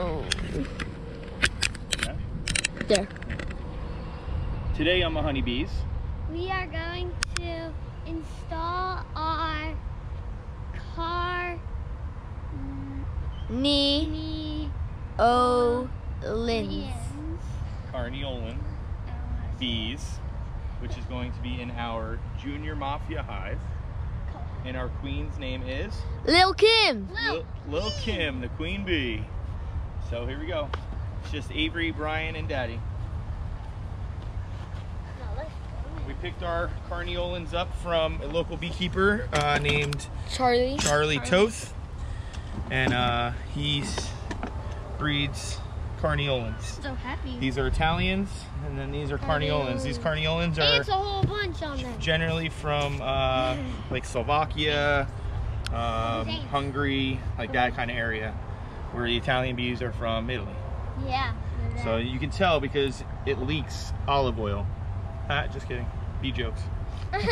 Oh. Yeah. There. Today on the honeybees, we are going to install our Carniolan bees, which is going to be in our junior mafia hive. And our queen's name is? Lil Kim. Lil Kim, the queen bee. So here we go. It's just Avery, Brian, and Daddy. We picked our Carniolans up from a local beekeeper named Charlie Toth. And he breeds Carniolans. So happy. These are Italians, and then these are Carniolans. These Carniolans are it's a whole bunch on them. Generally from like Slovakia, Hungary, like that kind of area, where the Italian bees are from Italy. Yeah. So you can tell because it leaks olive oil. Just kidding. Bee jokes. Alright,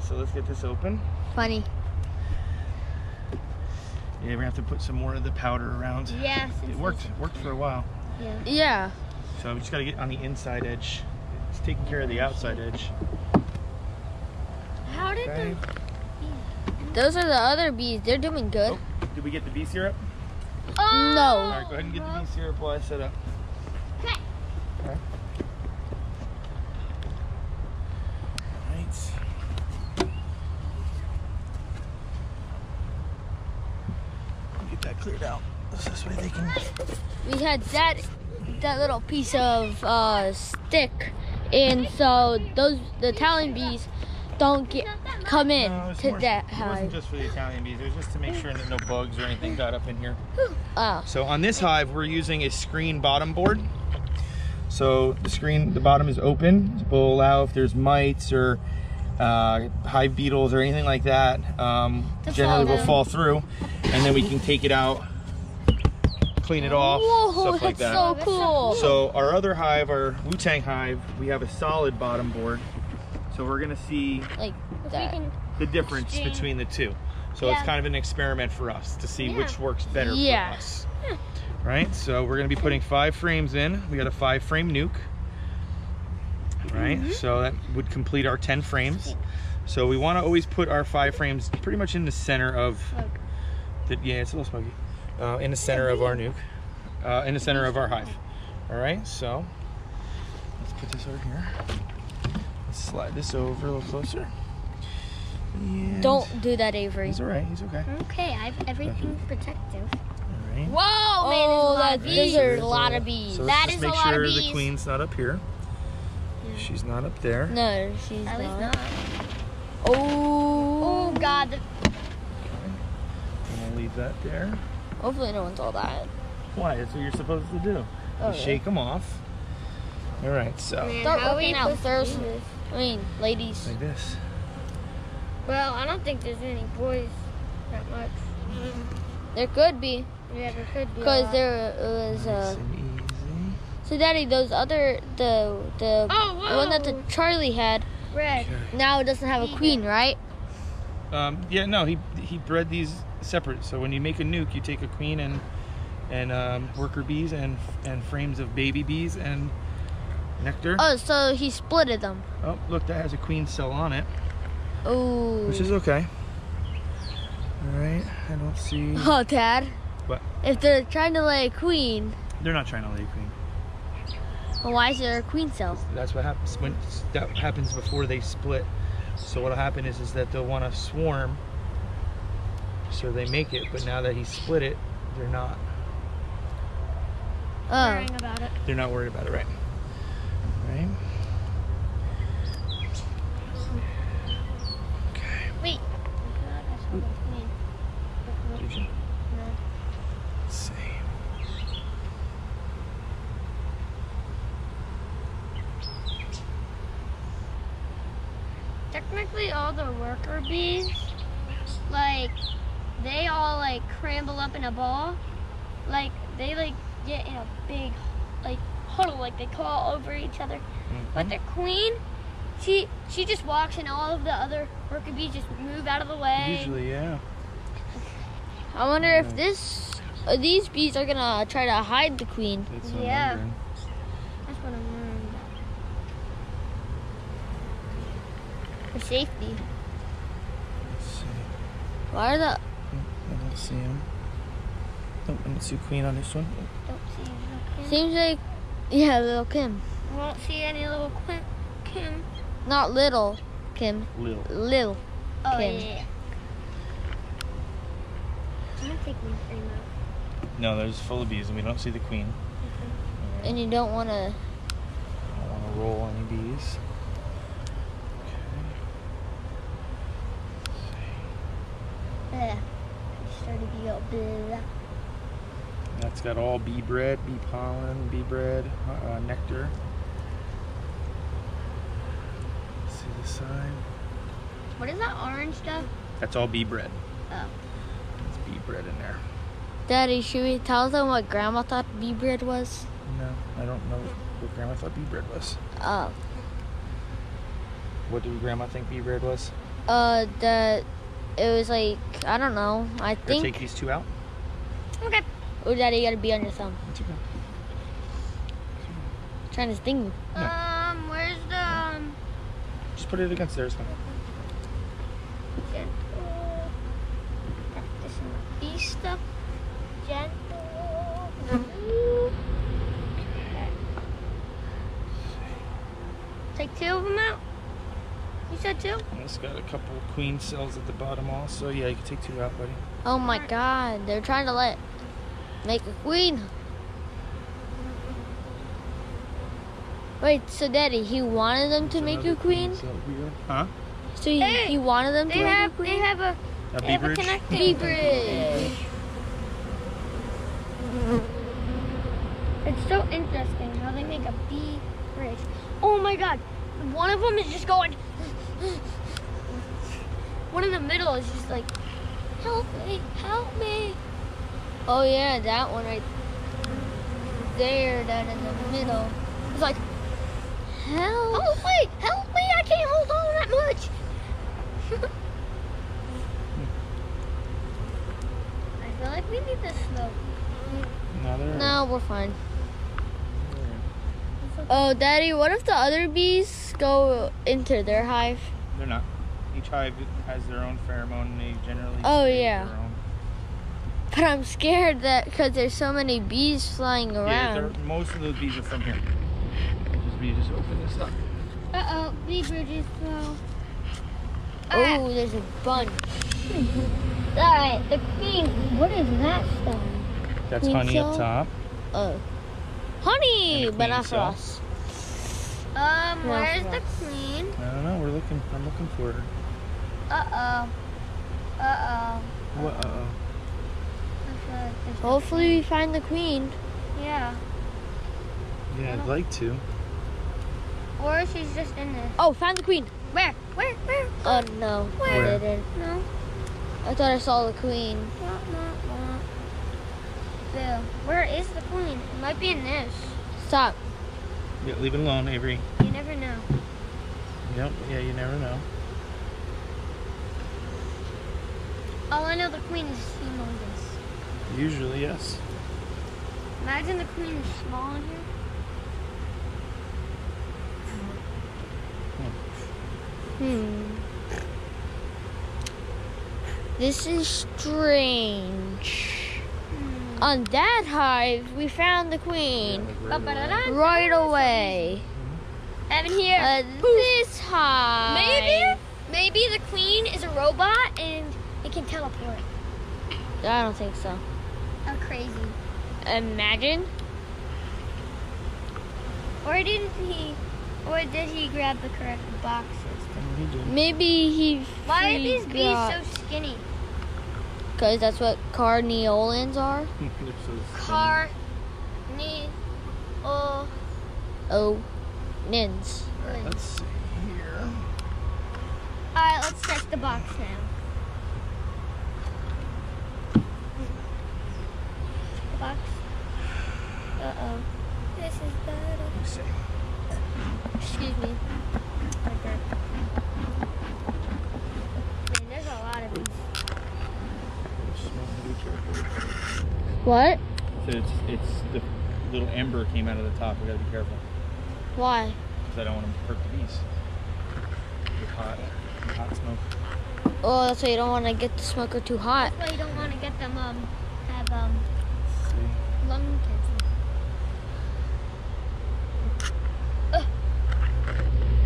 so let's get this open. Funny. Yeah, we're gonna have to put some more of the powder around. Yes. It worked for a while. Yeah. So we just gotta get on the inside edge. It's taking care of the outside edge. How did Okay. Those are the other bees. They're doing good. Oh, did we get the bee syrup? No. Alright, go ahead and get the bee syrup while I set up. Okay. Okay. Alright. Get that cleared out. This way they can. We had that little piece of stick, and so the Italian bees don't come in to that It hive. wasn't just for the Italian bees. It was just to make sure that no bugs or anything got up in here. Oh. So on this hive, we're using a screen bottom board. So the bottom is open. It will allow if there's mites or hive beetles or anything like that, generally will fall through, and then we can take it out, clean it off, stuff like that. So cool. So our other hive, our Wu-Tang hive, we have a solid bottom board. So we're gonna see Like that. the difference between the two. So it's kind of an experiment for us to see which works better for us. Right, so we're gonna be putting 5 frames in. We got a 5-frame nuc. Right, so that would complete our 10 frames. So we wanna always put our 5 frames pretty much in the center of, it's a little smoky. In the center of our nuc, in the center of our hive. All right, so let's put this over here. Let's slide this over a little closer. And Don't do that, Avery. he's all right, he's okay. Okay, I have everything protective. All right. Whoa, man, Those are a lot of bees. So That let's is just a make lot of sure bees. the queen's not up here. She's not up there. No, she's At least not. not. Oh. Oh, God. I'm gonna leave that there. Hopefully no one saw that. Why? That's what you're supposed to do. You shake them off. All right, so Man, Start how working we out supposed to first. do this? I mean, ladies. like this. Well, I don't think there's any boys that much. There could be, Yeah, there could be. because there was Nice and easy. So, Daddy, those other the one that the whoa. Charlie had Red. now it doesn't have a queen, right? Yeah, no, he bred these separate. So when you make a nuc, you take a queen and worker bees and frames of baby bees and nectar. Oh, so he splitted them. Oh, look, that has a queen cell on it, Oh. which is okay. All right, I don't see. Oh, Dad. What? If they're trying to lay a queen, They're not trying to lay a queen. well, why is there a queen cell? That's what happens when that happens before they split. So what'll happen is that they'll want to swarm. So they make it, but now that he split it, they're not. Oh. Worrying about it. They're not worried about it, right? Right. Okay. Wait. Did you? Let's see. Technically, all the worker bees, like, they all, like, cramble up in a ball. Like, they, like, get in a big, like, huddle. Like, they claw over each other. But the queen, she just walks and all of the other worker bees just move out of the way. Usually, yeah. I wonder if this these bees are gonna try to hide the queen. That's what I'm Yeah. wondering. That's what I'm learning. For safety. Let's see. Why are the? I don't see him. Nope, I don't see queen on this one. Don't see little Kim. Seems like, yeah, little Kim. I won't see any little Kim. Not little Kim. Lil. Oh, Kim. yeah. I'm gonna take one frame out. No, there's full of bees and we don't see the queen. And you don't want to. I don't want to roll any bees. Ugh. Started to go blah. That's got all bee bread, bee pollen, bee bread, nectar. See the sign? What is that orange stuff? That's all bee bread. Oh. It's bee bread in there. Daddy, should we tell them what Grandma thought bee bread was? No, I don't know what Grandma thought bee bread was. Oh. What did Grandma think bee bread was? That it was like, I don't know. I Gotta think. take these two out. Okay. Oh, Daddy, you gotta be on your thumb. It's okay. Trying to sting you. Where's the Just put it against there. It's fine. gentle? This is bee stuff. Gentle. Take two of them out. You said two? And it's got a couple queen cells at the bottom also. Yeah, you can take two out, buddy. Oh my God, they're trying to make a queen. Wait, so Daddy, he wanted them to make a queen? Huh? So he Hey, wanted them to They make have a queen? they have a A they bee have a bridge? connecting. Bee bridge. It's so interesting how they make a bee bridge. Oh my God, one of them is just going. One in the middle is just like, help me, help me. Oh yeah, that one right there, down in the middle. It's like, help. Help me, help me, I can't hold on that much. I feel like we need to slow. No, they're No, we're fine. Oh, Daddy, what if the other bees go into their hive? They're not. Each hive has their own pheromone and they generally Oh, stay with yeah. their own. But I'm scared that because there's so many bees flying Yeah, around. most of those bees are from here. Just open this up. Uh-oh, bee bridge is slow. Oh, there's a bunch. Alright, the queen, what is that stuff? That's Queen honey cell? up top. Oh. Honey, And a but queen not for cell. us. Where's for the us. queen? I don't know. I'm looking for her. Uh-oh. Uh-oh. What? I feel like there's a Hopefully we find the queen. queen. Yeah. Yeah, I'd like to. Or she's just in there. Oh, found the queen. Where? Oh, no. I Where? didn't. No. I thought I saw the queen. Bill, where is the queen? It might be in this. Stop. Yeah, leave it alone, Avery. You never know. Yep. Yeah, you never know. All I know, the queen is humongous. Usually, yes. Imagine the queen is small in here. This is strange. On that hive, we found the queen right away. Evan here. This hive. Maybe the queen is a robot and it can teleport. I don't think so. How crazy. Imagine. Or did he grab the correct boxes? He did. Maybe he. Why are these bees so skinny? Because that's what Carniolans are. They're so Carniolan. Oh, nins. Alright, let's see here. Alright, let's check the box now. The box. Uh-oh. This is better. Let me see. Excuse me. Right there. Man, there's a lot of bees. Smell and be careful. What? So it's the little ember came out of the top. We gotta be careful. Why? Because I don't want to hurt the bees. With hot smoke. Oh, that's why you don't want to get the smoker too hot. That's why you don't want to get them have See? lung cancer.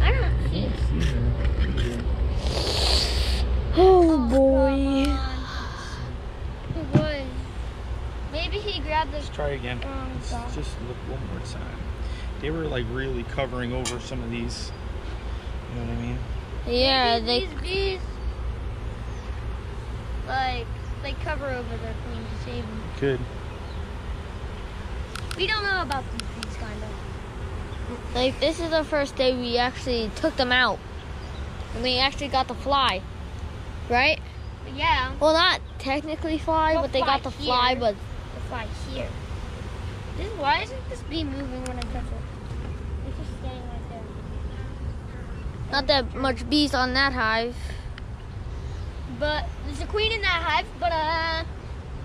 I don't see it. Oh boy. Oh boy. Maybe he grabbed the. Let's try again. Let's just look one more time. They were like really covering over some of these. You know what I mean? Yeah, Maybe these bees like they cover over their queen to save them. Good. We don't know about these bees, kind of. like this is the first day we actually took them out. And we actually got the fly. Right? But yeah. Well, not technically fly, Well, but they got the fly fly, here. but The fly here. Why isn't this bee moving when I touch it? It's just staying right there. not that much bees on that hive. But there's a queen in that hive, but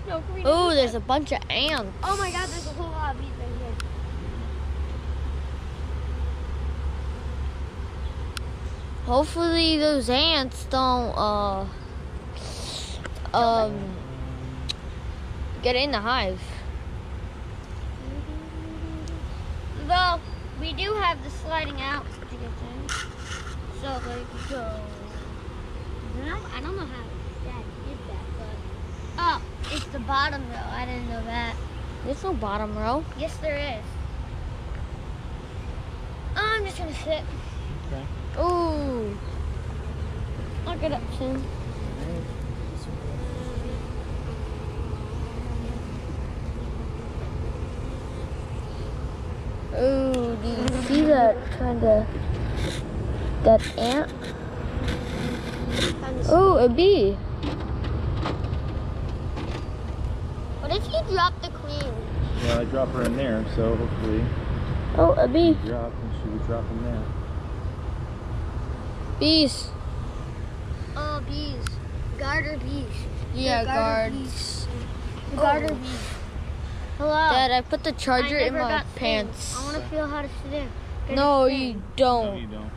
no queen. Oh, in there's that. a bunch of ants. Oh my God, there's a whole lot of bees right here. Hopefully those ants don't get in the hive. Though we do have the sliding out to get in, so like go. I don't know how Dad did that, but oh, it's the bottom row. I didn't know that. There's no bottom row. Yes, there is. I'm just gonna sit. Okay. Ooh. I'll get up soon. Ooh, do you see that that ant? Ooh, a bee. What if you drop the queen? Well, I drop her in there, so hopefully Oh, a bee. drop and she would drop in there. Bees. Oh, bees. Garter bees. Yeah, garter guards. Garter bees. Hello. Dad, I put the charger I in never my got pants. stung. I want to feel how to sit in. Get No, a sting. you No, don't. you don't.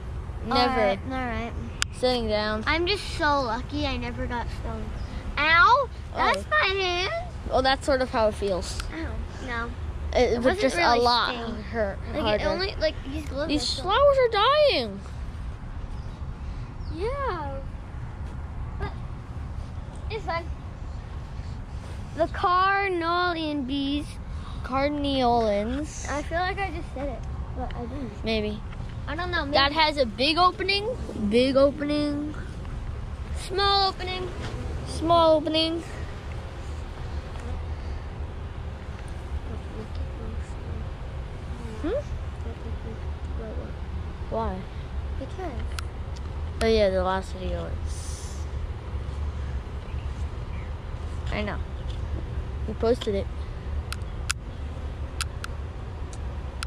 Never. All right. Sitting down. I'm just so lucky I never got stung. Ow! That's Oh. my hand. Well, that's sort of how it feels. Ow. No. It was wasn't just really a lot sting. hurt. Like harder. it only like these gloves. These are so- flowers are dying. Yeah. But it's fine. The Carniolan bees. Carniolans. I feel like I just said it, but I didn't. Maybe. I don't know. Maybe That has a big opening. Big opening. small opening. Small opening. Hmm? Why? Because. Oh yeah, the last video is. I know. We posted it.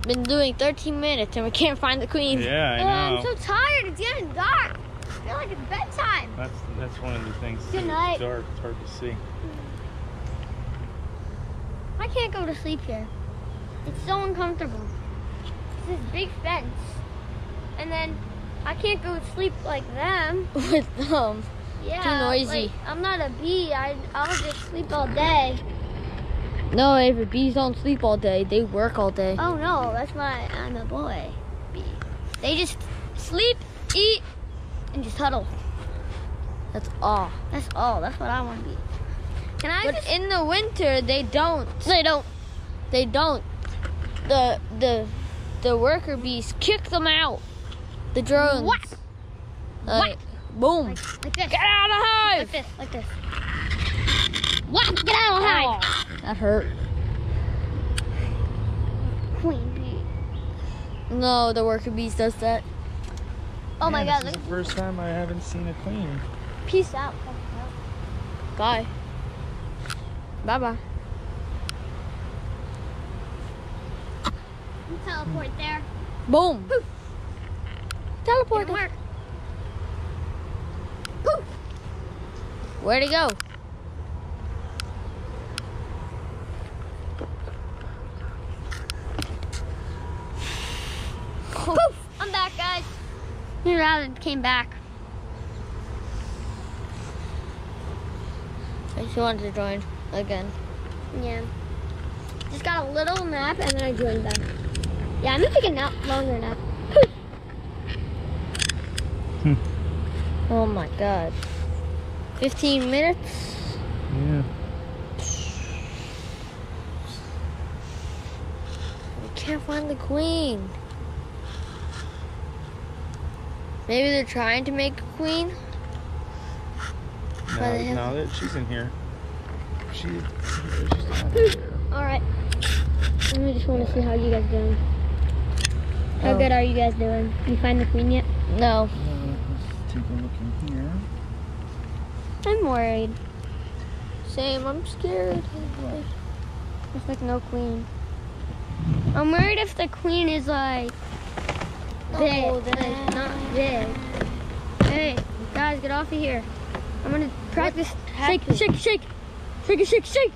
Been doing 13 minutes and we can't find the queen. Yeah, I know. I'm so tired. It's getting dark. I feel like it's bedtime. That's one of the things. Good too. night. It's dark. It's hard to see. I can't go to sleep here. It's so uncomfortable. It's this big fence. And then I can't go to sleep like them. With Yeah. Too noisy. Like, I'm not a bee. I'll just sleep all day. No, if bees don't sleep all day, they work all day. Oh no, that's why I'm a boy bee. They just sleep, eat, and just huddle. That's all. That's all. That's what I want to be. Can I But just... in the winter, they don't. They don't. They don't. The worker bees kick them out. The drones. What? Like, boom. Like this. Get out of the hive. Like this. Like this. What? Get out of the hive. Oh, that hurt. Queen bee. No, the worker bees does that. Oh my God. This Look. is the first time I haven't seen a queen. Peace out. Bye. Bye bye. You teleport there. Boom. Poof. Teleport. Didn't work. Poof. Where'd he go? out and came back. She wanted to join again. Yeah. Just got a little nap and then I joined back. Yeah, I'm gonna take a nap, longer nap. Oh my god. 15 minutes? Yeah. We can't find the queen. Maybe they're trying to make a queen? No, that she's in here. She's not in here. Alright. I just want to see how you guys doing. How Oh. good are you guys doing? You find the queen yet? No. Let's take a look in here. I'm worried. Same, I'm scared. There's like no queen. I'm worried if the queen is like big. No, Like, not big. Hey, guys, get off of here. I'm gonna practice. Shake, happened? shake, shake. Shake it, shake, shake.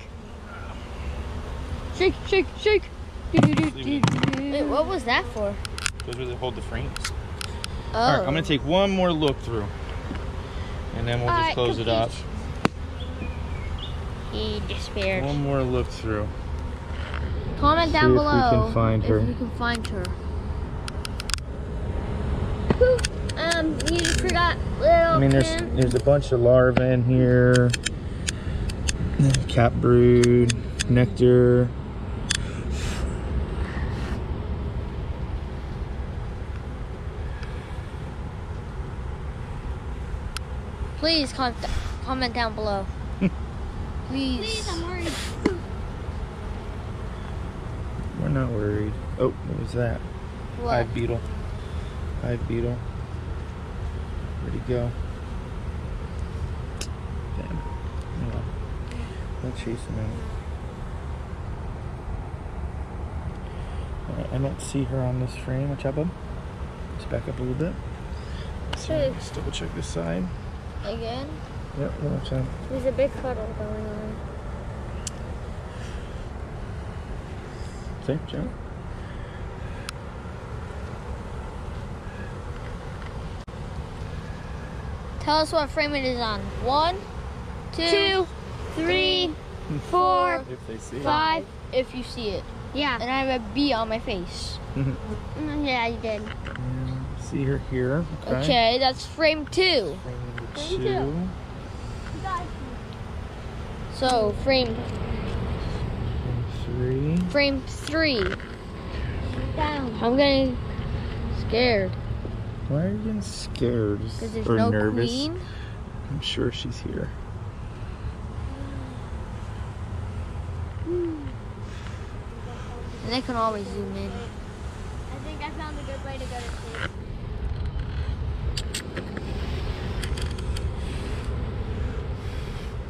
Shake, shake, shake. Wait, what was that for? Those where they hold the frames. Oh. All right, I'm gonna take one more look through, and then we'll just Alright, close it up. He disappeared. One more look through. Comment See down if we below can find her. if you can find her. You forgot little I mean, Kim. there's a bunch of larvae in here. Cap brood, nectar. Please comment down below. Please. Please, I'm worried. We're not worried. Oh, what was that? What? Hive beetle. Hive beetle. Where'd he go? Damn. Oh well. We'll chase him out. Alright, I don't see her on this frame. Watch out, bub. Let's back up a little bit. Let's double check this side. Again? Yep, watch out. There's a big puddle going on. See, Joe? Tell us what frame it is on. 1, 2, 2, 3, 4, If they see 5. if you see it. Yeah. And I have a bee on my face. Yeah, you did. See her here. Okay. Okay, that's frame 2. Frame number Frame 2. So frame Frame 3. 3. Down. I'm getting scared Why are you getting scared? because there's Or no nervous? queen. I'm sure she's here. And they can always zoom in. I think I found a good way to go to sleep.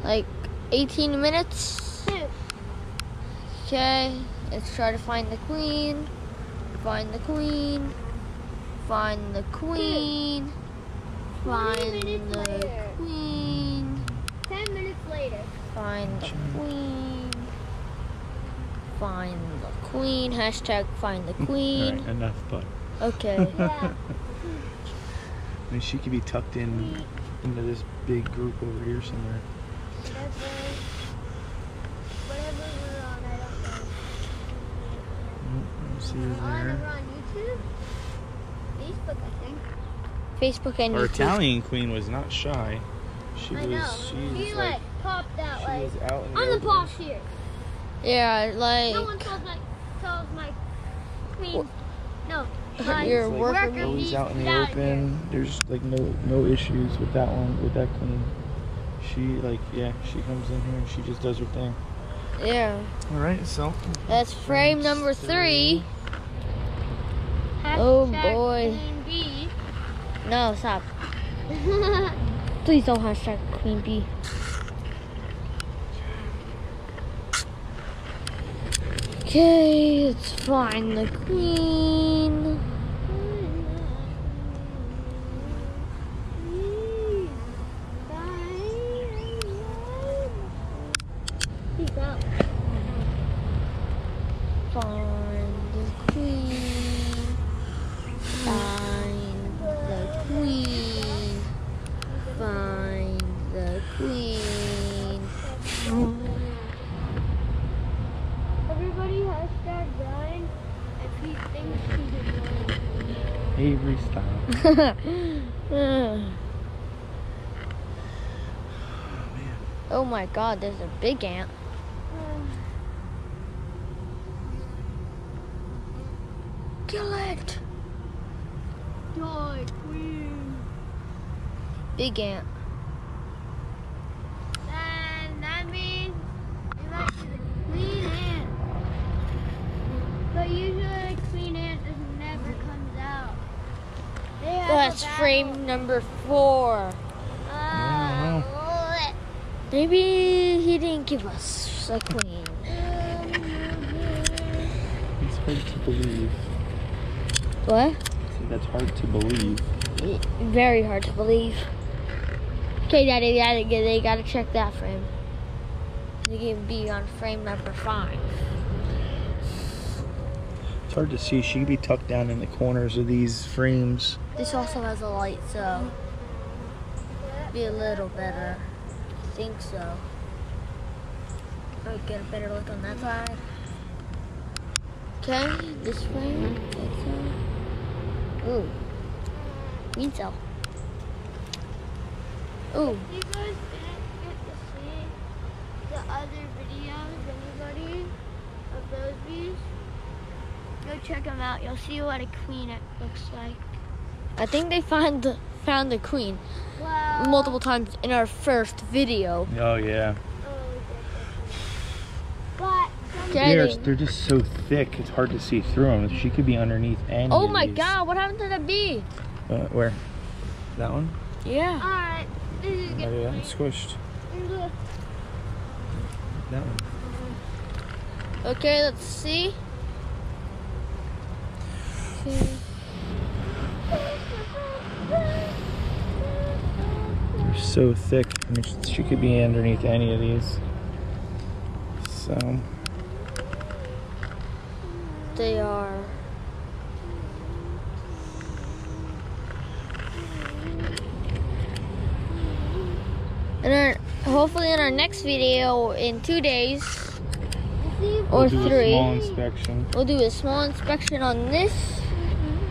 Like 18 minutes. 2. Okay, let's try to find the queen. Find the queen. Find the queen. 20 Find minutes the later. queen. 10 minutes later. Find the queen. Find the queen. Hashtag find the queen. Alright, enough, bud. Okay. Yeah. I mean, she could be tucked in into this big group over here somewhere. Whatever we're on, I don't know. I see her On there. over on YouTube? Facebook, I think. Facebook and Our YouTube. Italian queen was not shy. She I was. know. She She was like popped out She like was out in the on the open. boss here. Yeah, like No one tells my queen. No. My your It's like worker worker always bees out in the out open. There's like no issues with that one, with that queen. She she comes in here and she just does her thing. yeah. All right, so That's frame number 3. Hashtag Oh, boy. Queen bee. No, stop. Please don't hashtag queen bee. Okay, let's find the queen. Peace out. Find the queen. Find the queen. queen. Everybody has started dying if he thinks he's a Avery style. Oh my god, there's a big ant. Kill it! Die, queen. Big ant. Then that means it might be the queen ant. But usually the queen ant just never comes out. They have That's a battle. frame number 4. Maybe he didn't give us a queen. It's hard to believe. What? That's hard to believe. Very hard to believe. Okay, Daddy, they gotta check that frame. They can be on frame number 5. It's hard to see. She could be tucked down in the corners of these frames. This also has a light, so be a little better. I think so. I'll get a better look on that side. Okay, this frame. Ooh, green cell. Ooh. If you guys didn't get to see the other videos, anybody, of those bees, go check them out. You'll see what a queen it looks like. I think they found the queen Well, multiple times in our first video. Oh yeah. But They're just so thick. It's hard to see through them. She could be underneath any. Oh of my these. god, what happened to the bee? Where? That one? Yeah. alright, this is Oh good. yeah, it's squished. That one. Okay, let's see. They're so thick. I mean, she could be underneath any of these. So. They are. And hopefully in our next video in 2 days or We'll do a 3, small inspection. we'll do a small inspection on this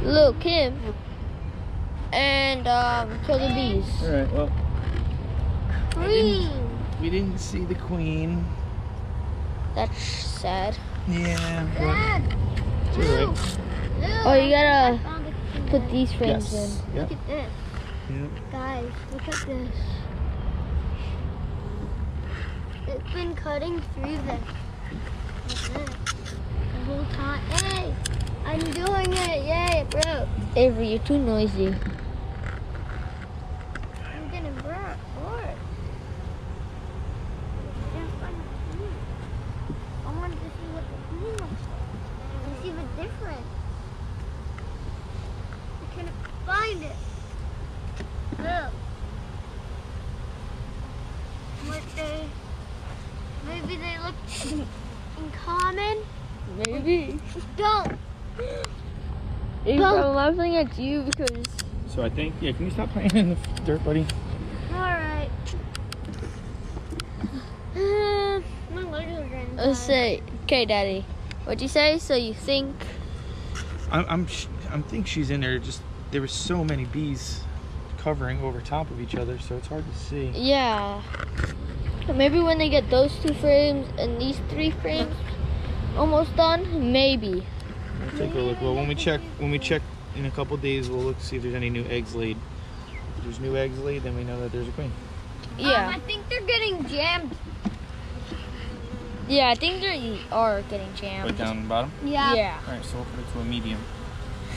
little Kim and kill the bees. All right. Well, Queen. we didn't see the queen. That's sad. Yeah. But Dad, it's all right. Oh, you gotta I found a queen. put these frames Yes. in. Yep. Look at this. Yep. Guys, look at this. It's been cutting through this. The whole time. Hey! I'm doing it! Yay, it broke. Avery, you're too noisy. I'm getting bored. Can't find the queen. I wanted to see what the queen looks like. And see the difference. I couldn't find it. Look. Maybe they look in common. Maybe. Don't. Avery, I'm laughing at you because So I think, yeah, can you stop playing in the dirt, buddy? Alright. My legs are getting let's tired. say, okay, Daddy, what'd you say? So you think? I'm think she's in there. Just there were so many bees covering over top of each other, so it's hard to see. Yeah. Maybe when they get those 2 frames and these 3 frames almost done, maybe. We'll take a look. Well, when we check in a couple days, we'll look to see if there's any new eggs laid. If there's new eggs laid, then we know that there's a queen. Yeah. I think they're getting jammed. Yeah, I think they are getting jammed. Right down the bottom. Yeah. Yeah. All right, so we'll put it to a medium.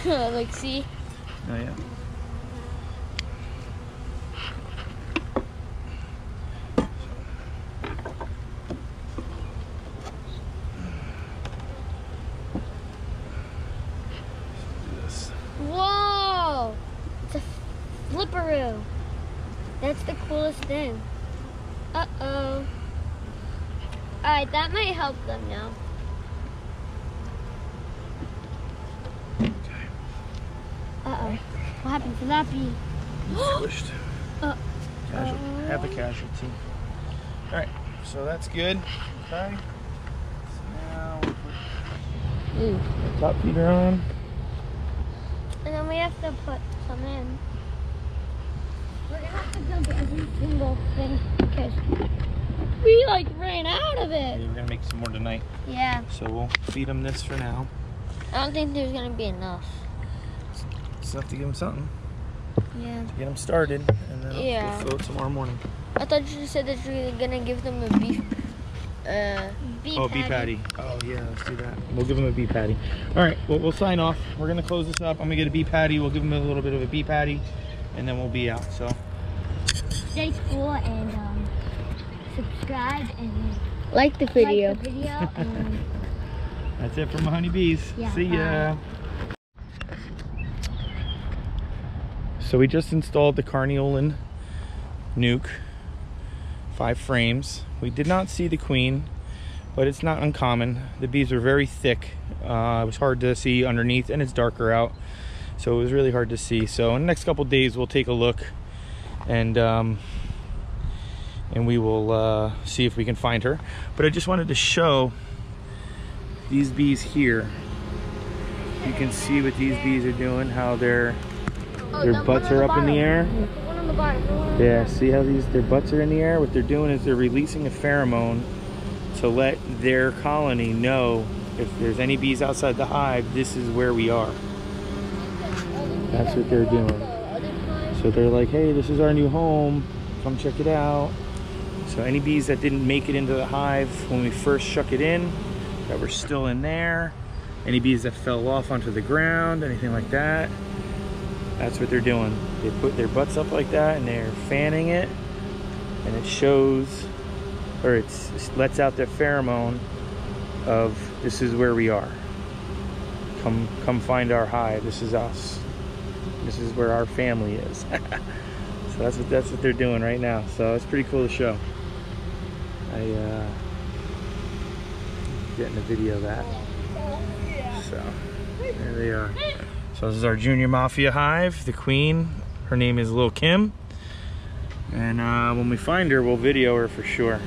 Like, see? Oh yeah. Whoa! It's a flipperoo. That's the coolest thing. Uh-oh. Alright, that might help them now. Okay. Uh-oh. What happened to that bee? Squished. Uh, Casual. have a casualty. All right, so that's good. Okay. So now we'll put the top feeder on. And then we have to put some in. We're gonna have to dump every single thing because we like ran out of it. Yeah, we're gonna make some more tonight. Yeah. So we'll feed them this for now. I don't think there's gonna be enough. Just have to give them something Yeah. to get them started, and then Yeah. we'll fill it tomorrow morning. I thought you said that you were gonna give them a beef. Bee patty. Oh yeah, let's do that. We'll give them a bee patty. All right, well, we'll sign off. We're gonna close this up. I'm gonna get a bee patty. We'll give them a little bit of a bee patty, and then we'll be out. So Stay cool and subscribe and Like the video. like the video and that's it from the honeybees. Yeah, See ya. So we just installed the Carniolan Nuc, 5 frames. We did not see the queen, but it's not uncommon. The bees are very thick. It was hard to see underneath, and it's darker out, so it was really hard to see. So in the next couple days, we'll take a look, and we will see if we can find her. But I just wanted to show these bees here. You can see what these bees are doing, how their butts are up in the air. the one on the bottom. Yeah, see how their butts are in the air? What they're doing is they're releasing a pheromone to let their colony know if there's any bees outside the hive, this is where we are. That's what they're doing. So they're like, hey, this is our new home. Come check it out. So any bees that didn't make it into the hive when we first shuck it in, that were still in there, any bees that fell off onto the ground, anything like that, that's what they're doing. They put their butts up like that and they're fanning it, and it shows, or it lets out the pheromone of this is where we are. Come find our hive. This is us. This is where our family is. So that's what they're doing right now. So it's pretty cool to show. Getting a video of that. So there they are. So this is our junior mafia hive, the queen. Her name is Lil Kim. And when we find her, we'll video her for sure.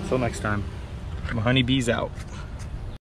Until next time, honeybees out.